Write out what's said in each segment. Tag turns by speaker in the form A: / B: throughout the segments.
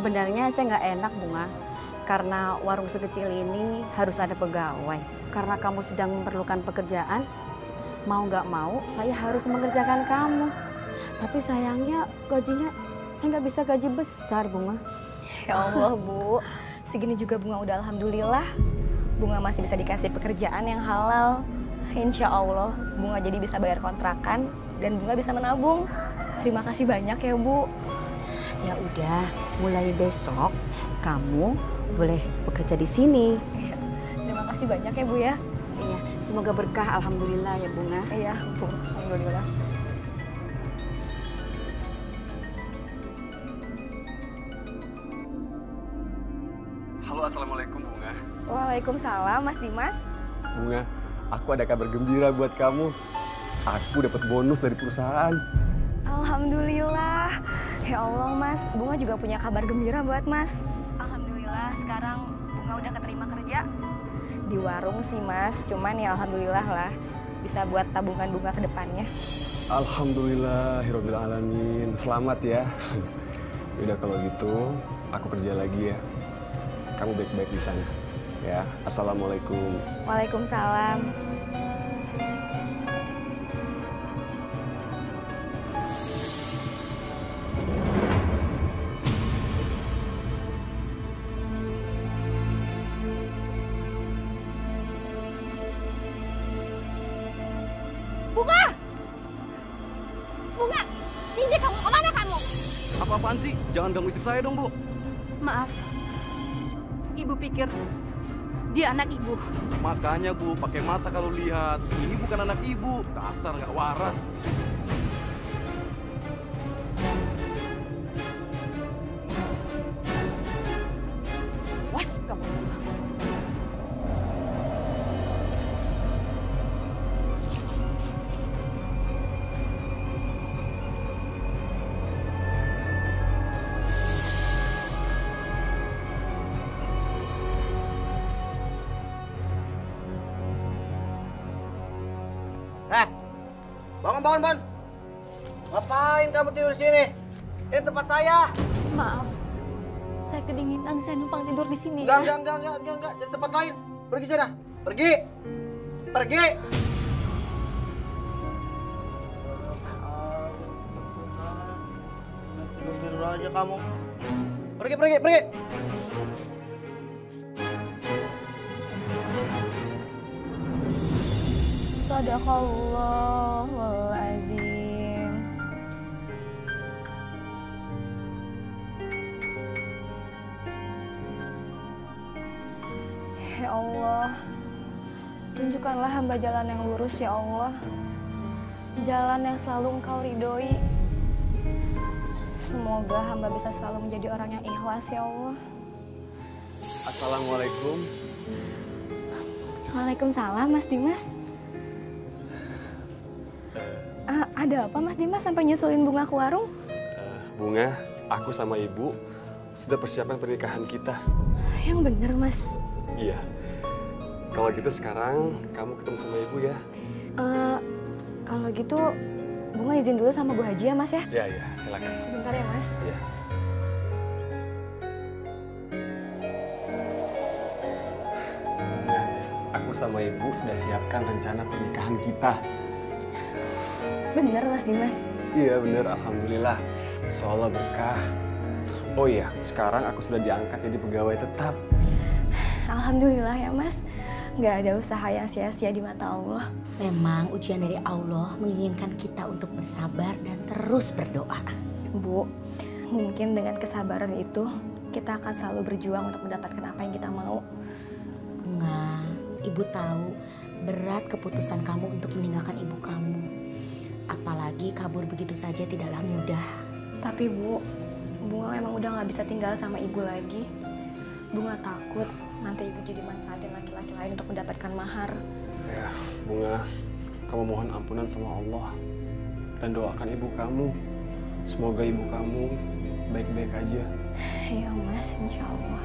A: Sebenarnya saya nggak enak, Bunga. Karena warung sekecil ini harus ada pegawai. Karena kamu sedang memerlukan pekerjaan, mau nggak mau saya harus mengerjakan kamu. Tapi sayangnya gajinya, saya nggak bisa gaji besar, Bunga.
B: Ya Allah, Bu. Segini juga Bunga udah alhamdulillah. Bunga masih bisa dikasih pekerjaan yang halal. Insya Allah Bunga jadi bisa bayar kontrakan dan Bunga bisa menabung. Terima kasih banyak ya, Bu.
A: Ya udah, mulai besok kamu boleh bekerja di sini.
B: Terima kasih banyak ya, Bu ya.
A: Iya, semoga berkah, alhamdulillah ya, Bunga.
B: Iya, Bu. Alhamdulillah.
C: Halo, assalamualaikum Bunga.
B: Waalaikumsalam, Mas Dimas.
C: Bunga, aku ada kabar gembira buat kamu. Aku dapat bonus dari perusahaan.
B: Alhamdulillah. Ya Allah, Mas. Bunga juga punya kabar gembira buat Mas. Alhamdulillah sekarang Bunga udah keterima kerja. Di warung sih, Mas. Cuman ya alhamdulillah lah. Bisa buat tabungan Bunga ke depannya.
C: Alhamdulillahirabbil alamin. Selamat ya. Udah kalau gitu, aku kerja lagi ya. Kamu baik-baik di sana. Ya, assalamualaikum.
B: Waalaikumsalam.
D: Bunga! Bunga! Sini kamu, kemana kamu?
E: Apa-apaan sih? Jangan ganggu istri saya dong, Bu.
D: Maaf, ibu pikir dia anak ibu.
E: Makanya, Bu, pakai mata kalau lihat. Ini bukan anak ibu. Dasar nggak waras.
A: Was kamu.
F: Bangun. Ngapain kamu tidur di sini? Ini tempat saya.
D: Maaf, saya kedinginan, saya numpang tidur di sini.
F: Enggak. Jadi tempat lain. Pergi sana. Pergi. Tidur aja kamu. Pergi.
B: Sadaqallahul azim. Ya Allah, tunjukkanlah hamba jalan yang lurus ya Allah. Jalan yang selalu Engkau ridhoi. Semoga hamba bisa selalu menjadi orang yang ikhlas ya Allah.
C: Assalamualaikum.
B: Waalaikumsalam, Mas Dimas. Ada apa Mas Dimas sampai nyusulin Bunga ke warung?
C: Bunga, aku sama Ibu sudah persiapan pernikahan kita.
B: Yang bener, Mas.
C: Iya. Kalau gitu sekarang kamu ketemu sama Ibu ya.
B: Kalau gitu Bunga izin dulu sama Bu Haji ya, Mas ya?
C: Iya, silakan.
B: Sebentar ya, Mas.
C: Iya. Bunga, aku sama Ibu sudah siapkan rencana pernikahan kita.
B: Bener, Mas Dimas.
C: Iya bener, alhamdulillah. Insya Allah berkah. Oh iya, sekarang aku sudah diangkat jadi pegawai tetap.
B: Alhamdulillah ya, Mas. Nggak ada usaha yang sia-sia di mata Allah.
G: Memang ujian dari Allah menginginkan kita untuk bersabar dan terus berdoa.
B: Bu, mungkin dengan kesabaran itu kita akan selalu berjuang untuk mendapatkan apa yang kita mau.
G: Bunga, Ibu tahu berat keputusan kamu untuk meninggalkan ibu kamu. Apalagi kabur begitu saja tidaklah mudah.
B: Tapi Bu, Bunga memang udah nggak bisa tinggal sama Ibu lagi. Bunga takut nanti Ibu jadi manfaatin laki-laki lain untuk mendapatkan mahar.
C: Ya, Bunga, kamu mohon ampunan sama Allah. Dan doakan ibu kamu. Semoga ibu kamu baik-baik aja.
B: Iya Mas, insya Allah.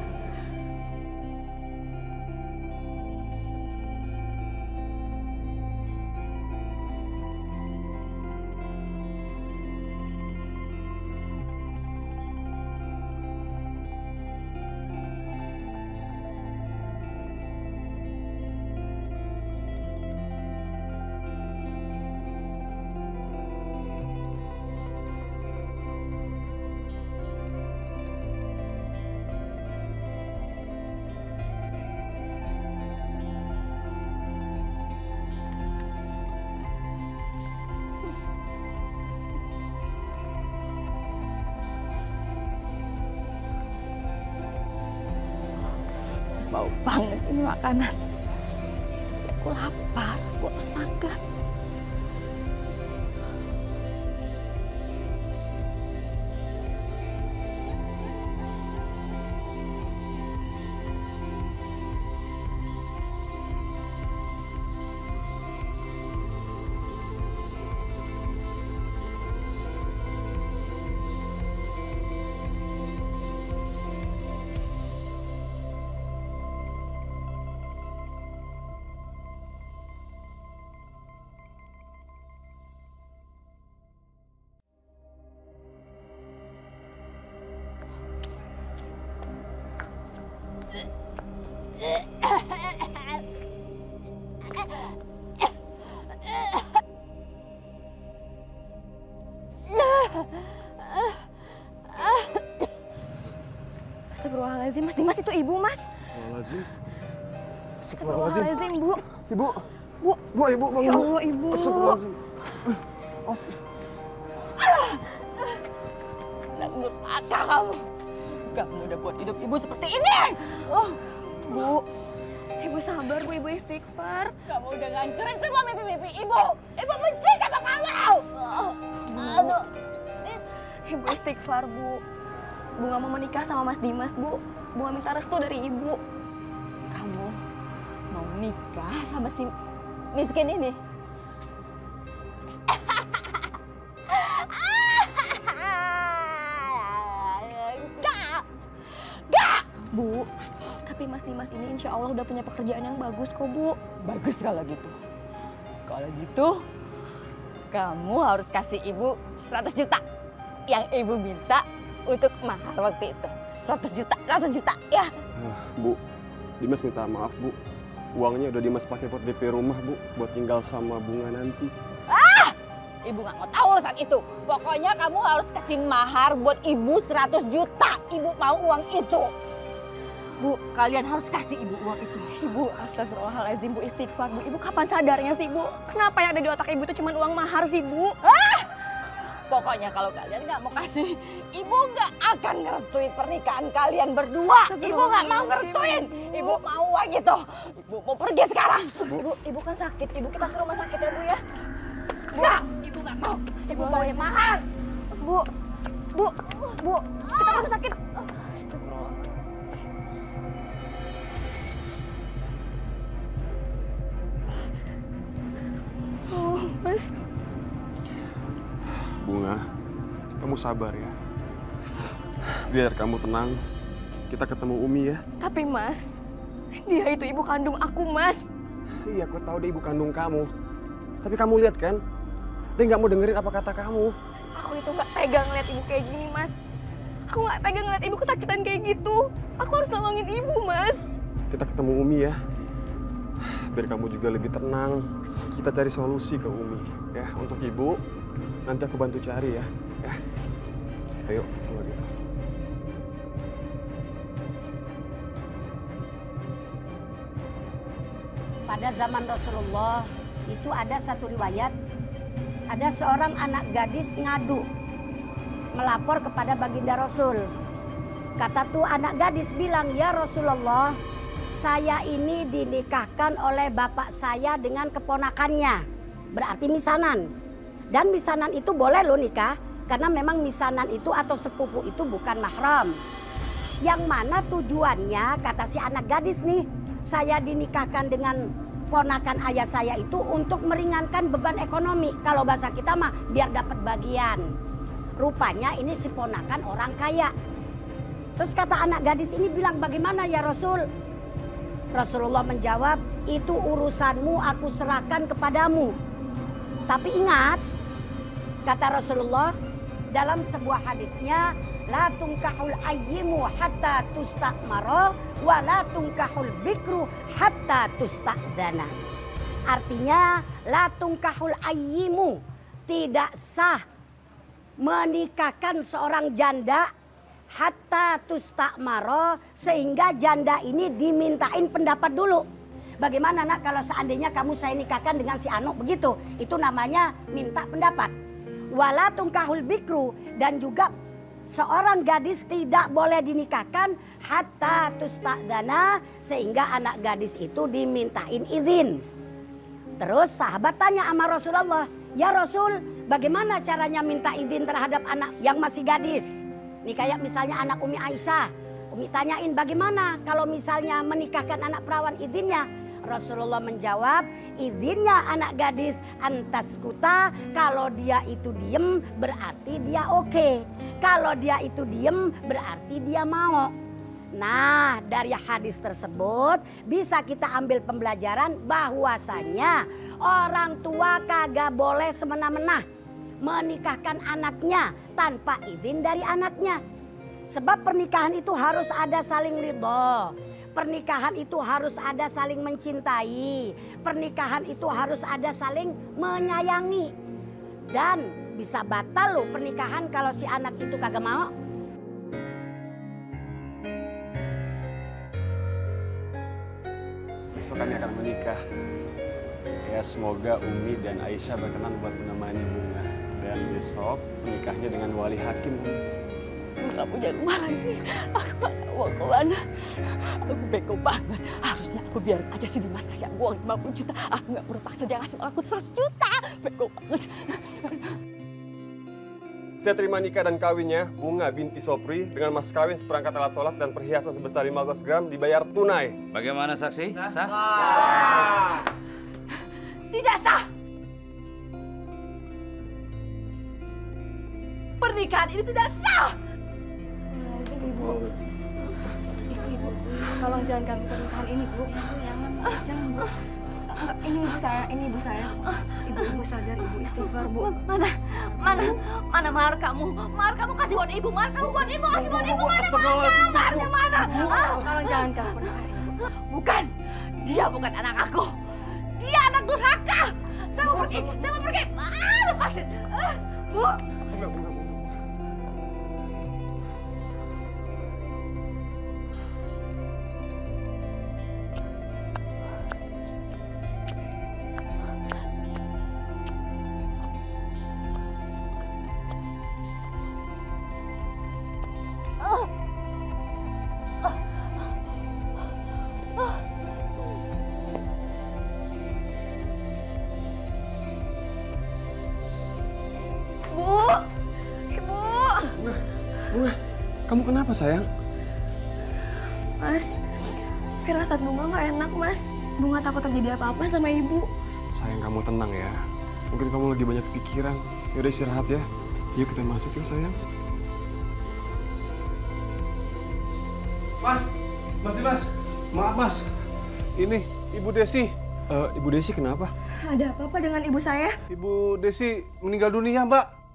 B: bau banget ini makanan. Aku lapar, aku harus makan. Astagfirullahaladzim, Mas Dimas itu ibu, Mas.
C: Astagfirullahaladzim.
B: Astagfirullahaladzim, Bu.
C: Ibu.
B: Bu.
C: Bu, ibu bangun.
B: Ya Allah, Ibu.
C: Astagfirullahaladzim.
D: Nak durhaka kamu. Kamu udah buat hidup ibu seperti ini. Oh,
B: Bu. Ibu sabar, Bu. Ibu istighfar.
D: kamu udah ngancurin semua mimpi-mimpi ibu. Ibu benci sama kamu. Aduh.
B: Ibu istighfar, Bu. Bunga mau menikah sama Mas Dimas, Bu. Bunga minta restu dari Ibu.
D: Kamu mau nikah sama si miskin ini? Gak!
B: Bu, tapi Mas Dimas ini insya Allah udah punya pekerjaan yang bagus kok, Bu.
D: Bagus kalau gitu. Kalau gitu, kamu harus kasih ibu 100 juta. Yang ibu minta untuk mahar waktu itu. 100 juta, ya.
C: Bu, Dimas minta maaf, Bu. Uangnya udah Dimas pakai buat DP rumah, Bu. Buat tinggal sama Bunga nanti.
D: Ibu gak mau tahu urusan itu. Pokoknya kamu harus kasih mahar buat ibu 100 juta. Ibu mau uang itu. Bu, kalian harus kasih ibu uang itu.
B: Ibu, astagfirullahaladzim, Bu istighfar, Bu. Ibu kapan sadarnya sih, Bu? Kenapa yang ada di otak Ibu itu cuma uang mahar sih, Bu?
D: Pokoknya kalau kalian gak mau kasih, ibu gak akan ngerestuin pernikahan kalian berdua. Ibu gak mau ngerestuin. Ibu mau uang itu. Ibu mau pergi sekarang.
B: Ibu kan sakit. Ibu kita ke rumah sakit ya, Bu ya?
D: Enggak, ibu gak mau. Ibu mau yang mahal.
B: Bu, kita ke rumah sakit. Astagfirullah. Oh, Mas.
C: Bunga, kamu sabar ya. Biar kamu tenang. Kita ketemu Umi ya.
B: Tapi Mas, dia itu ibu kandung aku, Mas.
C: Iya, aku tahu dia ibu kandung kamu. Tapi kamu lihat kan, dia nggak mau dengerin apa kata kamu.
B: Aku itu nggak tega ngeliat ibu kayak gini, Mas. Aku nggak tega ngeliat ibu kesakitan kayak gitu. Aku harus nolongin ibu, Mas.
C: Kita ketemu Umi ya. Biar kamu juga lebih tenang. Kita cari solusi ke Umi ya. Untuk ibu, nanti aku bantu cari ya. Ya. Ayo, kalau gitu.
H: Pada zaman Rasulullah itu ada satu riwayat, ada seorang anak gadis ngadu, melapor kepada baginda Rasul. Kata tuh anak gadis bilang, ya Rasulullah, saya ini dinikahkan oleh bapak saya dengan keponakannya, berarti misanan. Dan misanan itu boleh loh nikah, karena memang misanan itu atau sepupu itu bukan mahram. Yang mana tujuannya, kata si anak gadis nih, saya dinikahkan dengan ponakan ayah saya itu untuk meringankan beban ekonomi. Kalau bahasa kita mah biar dapat bagian. Rupanya ini si ponakan orang kaya. Terus kata anak gadis ini bilang, bagaimana ya Rasul? Rasulullah menjawab, itu urusanmu aku serahkan kepadamu. Tapi ingat, kata Rasulullah dalam sebuah hadisnya, la tungkahul ayyimu hatta tustakmaro wa la tungkahul bikru hatta tustakdana. Artinya la tungkahul ayyimu, tidak sah menikahkan seorang janda hatta tustakmaro, sehingga janda ini dimintain pendapat dulu. Bagaimana nak kalau seandainya kamu saya nikahkan dengan si Anu begitu? Itu namanya minta pendapat. Wala tungkahul bikru, dan juga seorang gadis tidak boleh dinikahkan hatta tusta'dana, sehingga anak gadis itu dimintain izin. Terus sahabat tanya sama Rasulullah, ya Rasul, bagaimana caranya minta izin terhadap anak yang masih gadis? Nih kayak misalnya anak Umi Aisyah. Umi tanyain bagaimana kalau misalnya menikahkan anak perawan izinnya? Rasulullah menjawab, izinnya anak gadis antas kuta, kalau dia itu diem berarti dia oke. Kalau dia itu diem berarti dia mau. Nah, dari hadis tersebut bisa kita ambil pembelajaran bahwasanya orang tua kagak boleh semena-mena menikahkan anaknya tanpa izin dari anaknya. Sebab pernikahan itu harus ada saling ridho. Pernikahan itu harus ada saling mencintai. Pernikahan itu harus ada saling menyayangi. Dan bisa batal loh pernikahan kalau si anak itu kagak mau.
C: Besok kami akan menikah. Ya, semoga Umi dan Aisyah berkenan buat menemani Bunga. Dan besok menikahnya dengan wali hakim.
D: Aku gak punya rumah lagi. Aku gak mau kemana. Aku bego banget. Harusnya aku biarin aja si Dimas kasih aku uang 50 juta. Aku gak perlu paksa dia ngasih aku 100 juta. Bego banget.
C: Saya terima nikah dan kawinnya Bunga binti Sopri dengan mas kawin seperangkat alat sholat dan perhiasan sebesar 15 gram dibayar tunai.
I: Bagaimana saksi? Sah?
D: Tidak sah. Pernikahan ini tidak sah.
B: Ibu, tolong jangan ganggu pernikahan ini, Bu. Jangan, Bu. Ini ibu saya. Ibu sadar, Ibu istighfar, Bu.
D: Mana mahar kamu? Mahar kamu kasih buat ibu. Mahar kamu buat ibu, kasih buat ibu. Maharnya mana?
B: Tolong jangan ganggu pernikahan ini, Bu.
D: Bukan, dia bukan anak aku. Dia anak durhaka. Saya mau pergi. Lepasin. Bu.
C: Bunga, kamu kenapa sayang?
B: Mas, firasat Bunga nggak enak, Mas. Bunga takut terjadi apa-apa sama Ibu.
C: Sayang, kamu tenang ya. Mungkin kamu lagi banyak pikiran. Yaudah istirahat ya. Yuk kita masuk yuk sayang.
E: Mas Dimas, maaf Mas. Ini Ibu Desi.
C: Ibu Desi kenapa?
B: Ada apa-apa dengan ibu saya?
E: Ibu Desi meninggal dunia, Mbak.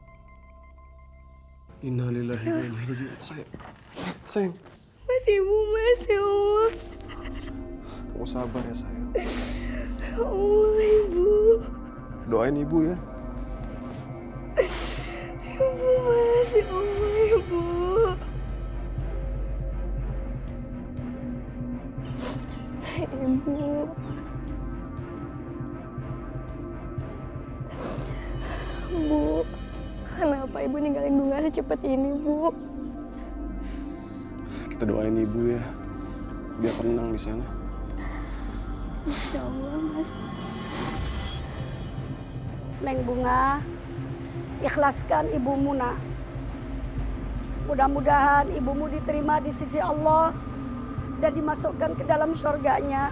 C: Innalillahi wa inna ilaihi raji'un. Sayang.
B: Mas, Ibu, Mas, ya Allah.
C: Kamu sabar ya sayang.
B: Ya Allah, Ibu.
C: Doain ibu ya.
B: Ibu, Mas, ya Allah, Ibu. Ibu. Bu, kenapa Ibu ninggalin Bunga secepat ini, Bu?
C: Kita doain ibu ya. Biar tenang di sana.
B: Insya Allah, Mas.
H: Neng Bunga, ikhlaskan ibumu nak. Mudah-mudahan ibumu diterima di sisi Allah dan dimasukkan ke dalam surganya.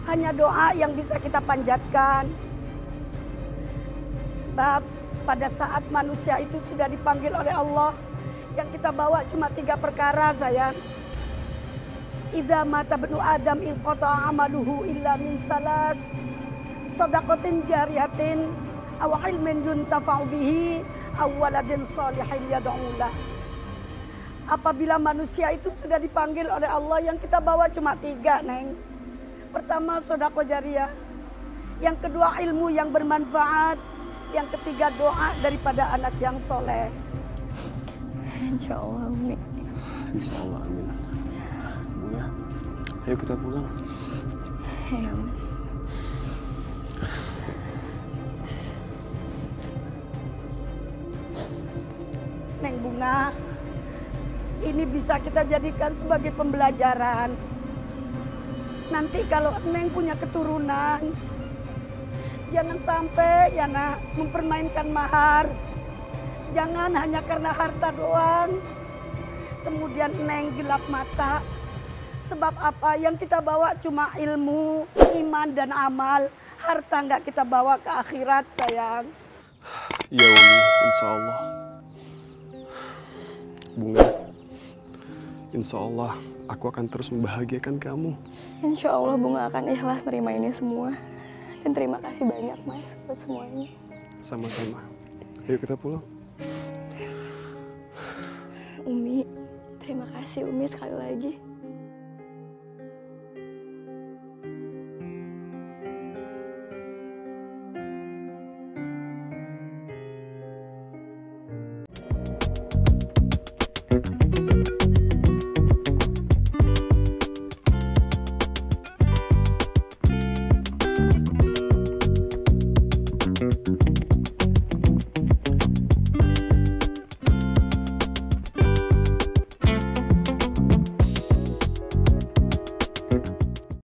H: Hanya doa yang bisa kita panjatkan. Sebab pada saat manusia itu sudah dipanggil oleh Allah, yang kita bawa cuma 3 perkara sayang. Idza mata ibnu Adam inqata'a amaluhu illa min salas. Shadaqatin jariyatin aw ilmin yuntafa'u bihi aw waladin shalihin yad'u lah. Apabila manusia itu sudah dipanggil oleh Allah, yang kita bawa cuma 3, Neng. Pertama, sedekah jariyah. Yang kedua, ilmu yang bermanfaat. Yang ketiga, doa daripada anak yang soleh.
B: Insya Allah, amin.
C: Insya Allah, amin. Bunga, ayo kita pulang.
B: Ya, Mas.
H: Neng Bunga, ini bisa kita jadikan sebagai pembelajaran. Nanti kalau Neng punya keturunan, jangan sampai ya nak mempermainkan mahar. Jangan hanya karena harta doang. Kemudian Neng gelap mata. Sebab apa? Yang kita bawa cuma ilmu, iman dan amal. Harta nggak kita bawa ke akhirat, sayang.
C: Iya Umi, insya Allah. Bunga, insya Allah aku akan terus membahagiakan kamu.
B: Insya Allah Bunga akan ikhlas nerima ini semua. Dan terima kasih banyak Mas buat semuanya.
C: Sama-sama. Ayo kita pulang.
B: Umi, terima kasih Umi sekali lagi.